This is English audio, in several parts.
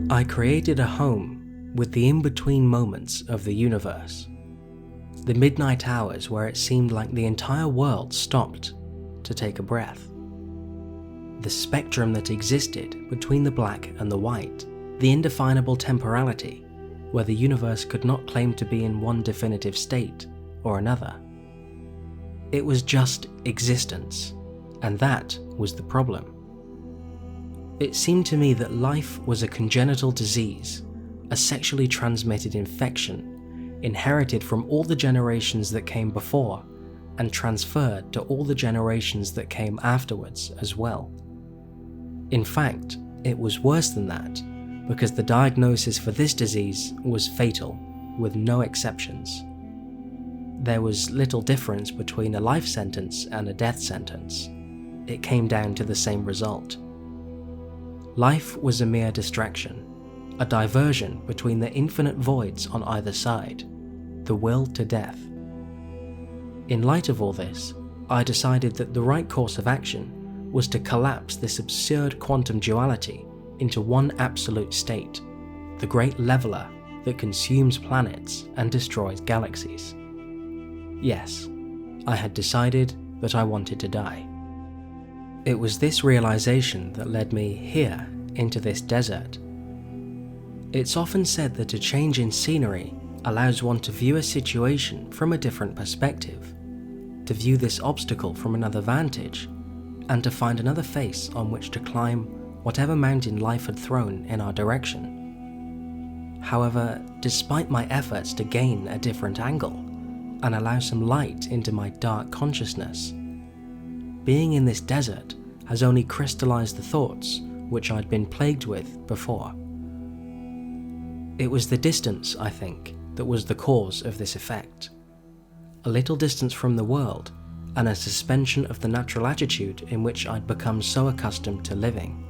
I created a home with the in-between moments of the universe, the midnight hours where it seemed like the entire world stopped to take a breath, the spectrum that existed between the black and the white, the indefinable temporality where the universe could not claim to be in one definitive state or another. It was just existence, and that was the problem. It seemed to me that life was a congenital disease, a sexually transmitted infection, inherited from all the generations that came before, and transferred to all the generations that came afterwards as well. In fact, it was worse than that, because the diagnosis for this disease was fatal, with no exceptions. There was little difference between a life sentence and a death sentence. It came down to the same result. Life was a mere distraction, a diversion between the infinite voids on either side, the will to death. In light of all this, I decided that the right course of action was to collapse this absurd quantum duality into one absolute state, the great leveler that consumes planets and destroys galaxies. Yes, I had decided that I wanted to die. It was this realization that led me here into this desert. It's often said that a change in scenery allows one to view a situation from a different perspective, to view this obstacle from another vantage, and to find another face on which to climb whatever mountain life had thrown in our direction. However, despite my efforts to gain a different angle and allow some light into my dark consciousness, being in this desert has only crystallized the thoughts which I'd been plagued with before. It was the distance, I think, that was the cause of this effect. A little distance from the world, and a suspension of the natural attitude in which I'd become so accustomed to living.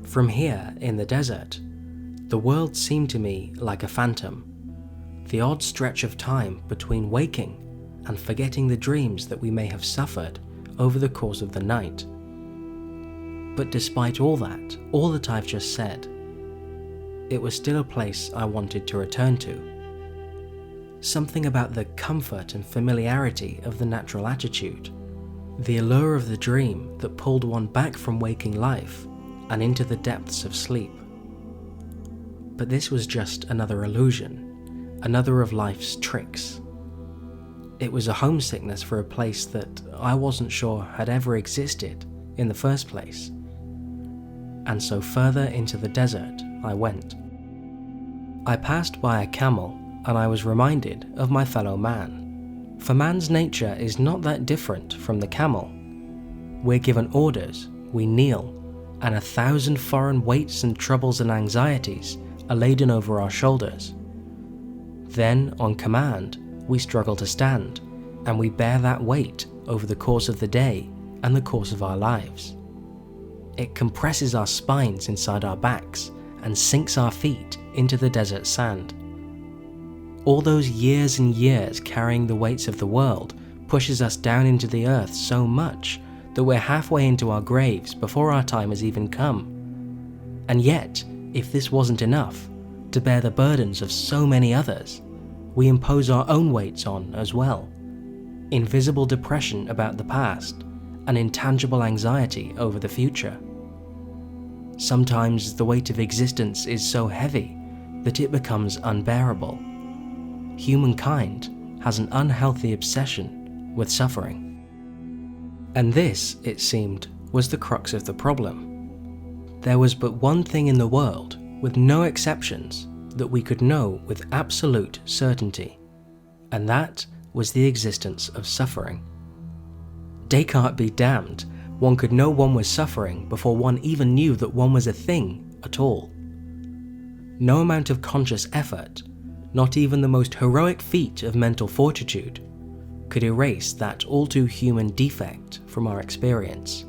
From here, in the desert, the world seemed to me like a phantom, the odd stretch of time between waking and forgetting the dreams that we may have suffered over the course of the night. But despite all that I've just said, it was still a place I wanted to return to. Something about the comfort and familiarity of the natural attitude, the allure of the dream that pulled one back from waking life and into the depths of sleep. But this was just another illusion, another of life's tricks. It was a homesickness for a place that I wasn't sure had ever existed in the first place. And so further into the desert I went. I passed by a camel, and I was reminded of my fellow man. For man's nature is not that different from the camel. We're given orders, we kneel, and 1,000 foreign weights and troubles and anxieties are laden over our shoulders. Then, on command, we struggle to stand, and we bear that weight over the course of the day and the course of our lives. It compresses our spines inside our backs and sinks our feet into the desert sand. All those years and years carrying the weights of the world pushes us down into the earth so much that we're halfway into our graves before our time has even come. And yet, if this wasn't enough, to bear the burdens of so many others, we impose our own weights on as well. Invisible depression about the past, and intangible anxiety over the future. Sometimes the weight of existence is so heavy that it becomes unbearable. Humankind has an unhealthy obsession with suffering. And this, it seemed, was the crux of the problem. There was but one thing in the world, with no exceptions, that we could know with absolute certainty, and that was the existence of suffering. Descartes be damned, one could know one was suffering before one even knew that one was a thing at all. No amount of conscious effort, not even the most heroic feat of mental fortitude, could erase that all too human defect from our experience.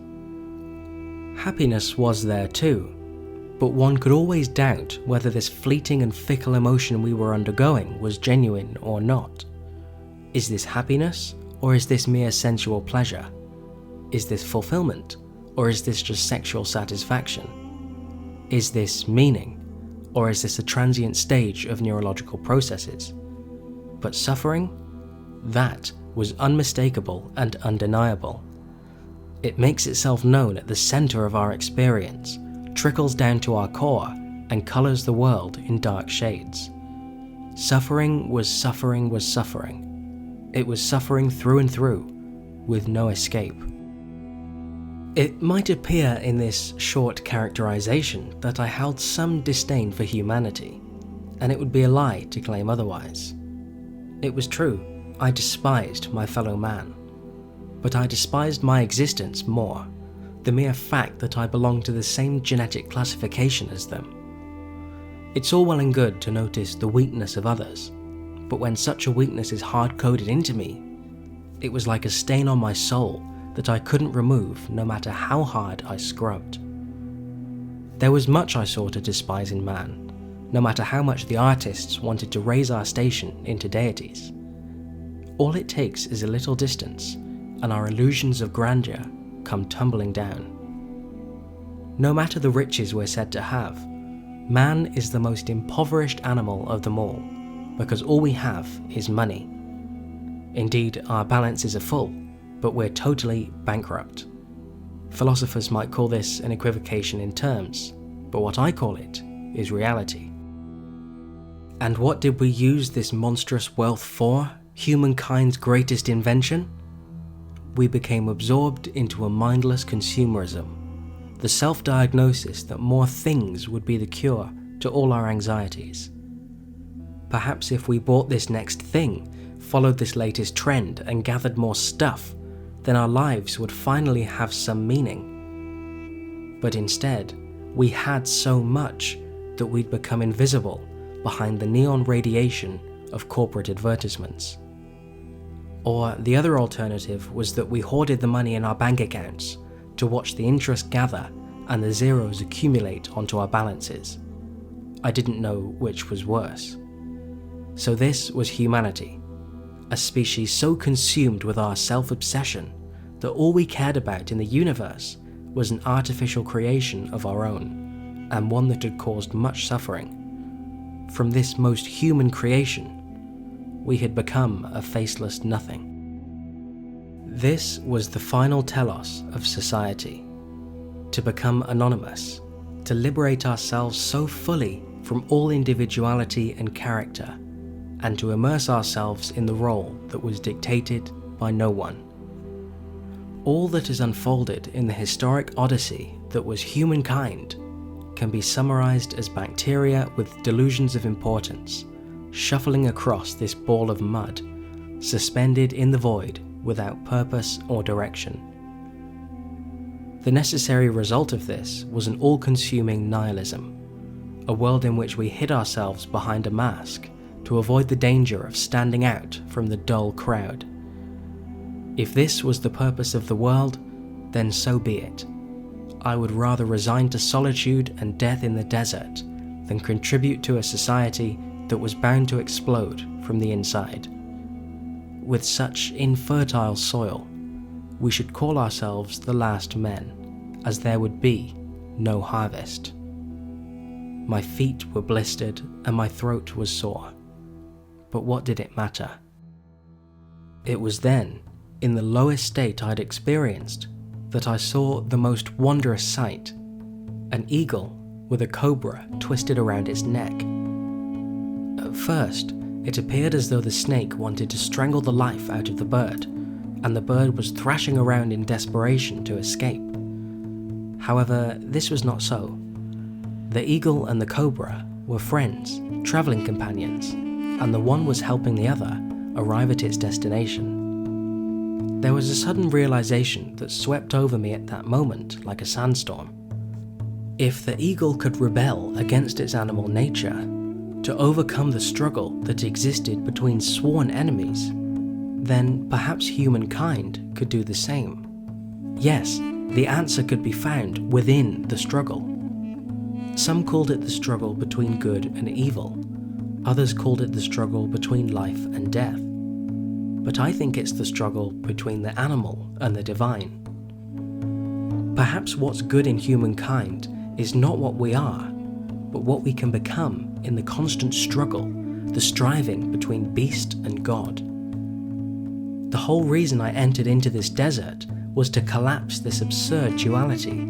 Happiness was there too, but one could always doubt whether this fleeting and fickle emotion we were undergoing was genuine or not. Is this happiness, or is this mere sensual pleasure? Is this fulfillment, or is this just sexual satisfaction? Is this meaning, Or is this a transient stage of neurological processes? But suffering? That was unmistakable and undeniable. It makes itself known at the center of our experience, trickles down to our core, and colors the world in dark shades. Suffering was suffering was suffering. It was suffering through and through, with no escape. It might appear in this short characterization that I held some disdain for humanity, and it would be a lie to claim otherwise. It was true, I despised my fellow man, but I despised my existence more, the mere fact that I belonged to the same genetic classification as them. It's all well and good to notice the weakness of others, but when such a weakness is hard-coded into me, it was like a stain on my soul that I couldn't remove no matter how hard I scrubbed. There was much I saw to despise in man, no matter how much the artists wanted to raise our station into deities. All it takes is a little distance, and our illusions of grandeur come tumbling down. No matter the riches we're said to have, man is the most impoverished animal of them all, because all we have is money. Indeed, our balances are full, but we're totally bankrupt. Philosophers might call this an equivocation in terms, but what I call it is reality. And what did we use this monstrous wealth for, humankind's greatest invention? We became absorbed into a mindless consumerism, the self-diagnosis that more things would be the cure to all our anxieties. Perhaps if we bought this next thing, followed this latest trend, and gathered more stuff, then our lives would finally have some meaning. But instead, we had so much that we'd become invisible behind the neon radiation of corporate advertisements. Or the other alternative was that we hoarded the money in our bank accounts to watch the interest gather and the zeros accumulate onto our balances. I didn't know which was worse. So this was humanity, a species so consumed with our self-obsession that all we cared about in the universe was an artificial creation of our own, and one that had caused much suffering. From this most human creation, we had become a faceless nothing. This was the final telos of society: to become anonymous, to liberate ourselves so fully from all individuality and character, and to immerse ourselves in the role that was dictated by no one. All that is unfolded in the historic odyssey that was humankind can be summarized as bacteria with delusions of importance, shuffling across this ball of mud, suspended in the void without purpose or direction. The necessary result of this was an all-consuming nihilism, a world in which we hid ourselves behind a mask to avoid the danger of standing out from the dull crowd. If this was the purpose of the world, then so be it. I would rather resign to solitude and death in the desert than contribute to a society that was bound to explode from the inside. With such infertile soil, we should call ourselves the last men, as there would be no harvest. My feet were blistered and my throat was sore, but what did it matter? It was then, in the lowest state I'd experienced, that I saw the most wondrous sight: an eagle with a cobra twisted around its neck. At first, it appeared as though the snake wanted to strangle the life out of the bird, and the bird was thrashing around in desperation to escape. However, this was not so. The eagle and the cobra were friends, traveling companions, and the one was helping the other arrive at its destination. There was a sudden realization that swept over me at that moment like a sandstorm. If the eagle could rebel against its animal nature, to overcome the struggle that existed between sworn enemies, then perhaps humankind could do the same. Yes, the answer could be found within the struggle. Some called it the struggle between good and evil. Others called it the struggle between life and death. But I think it's the struggle between the animal and the divine. Perhaps what's good in humankind is not what we are, but what we can become in the constant struggle, the striving between beast and God. The whole reason I entered into this desert was to collapse this absurd duality.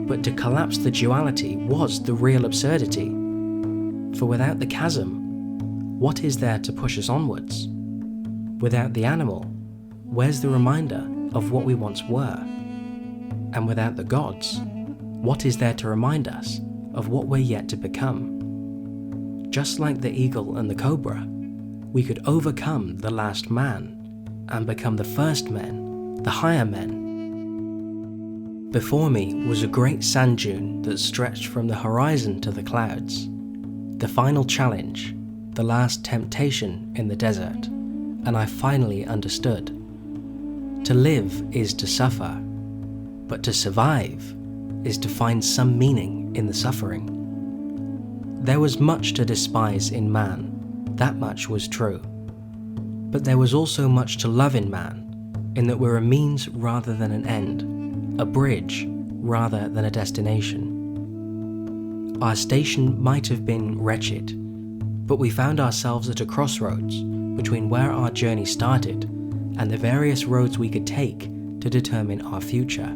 But to collapse the duality was the real absurdity. For without the chasm, what is there to push us onwards? Without the animal, where's the reminder of what we once were? And without the gods, what is there to remind us of what we're yet to become? Just like the eagle and the cobra, we could overcome the last man and become the first men, the higher men. Before me was a great sand dune that stretched from the horizon to the clouds. The final challenge, the last temptation in the desert, and I finally understood. To live is to suffer, but to survive is to find some meaning in the suffering. There was much to despise in man, that much was true. But there was also much to love in man, in that we're a means rather than an end, a bridge rather than a destination. Our station might have been wretched, but we found ourselves at a crossroads between where our journey started and the various roads we could take to determine our future.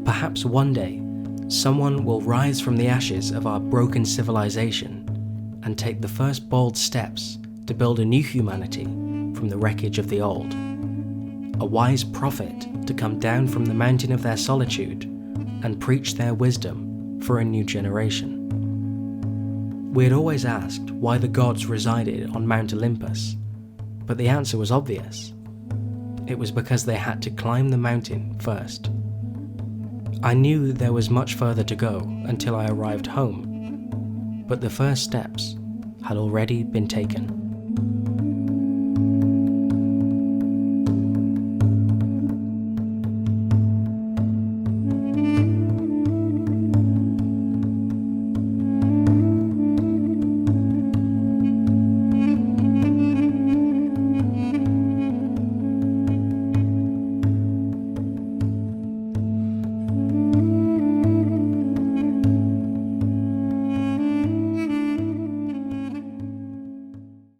Perhaps one day, someone will rise from the ashes of our broken civilization and take the first bold steps to build a new humanity from the wreckage of the old. A wise prophet to come down from the mountain of their solitude and preach their wisdom for a new generation. We had always asked why the gods resided on Mount Olympus, but the answer was obvious. It was because they had to climb the mountain first. I knew there was much further to go until I arrived home, but the first steps had already been taken.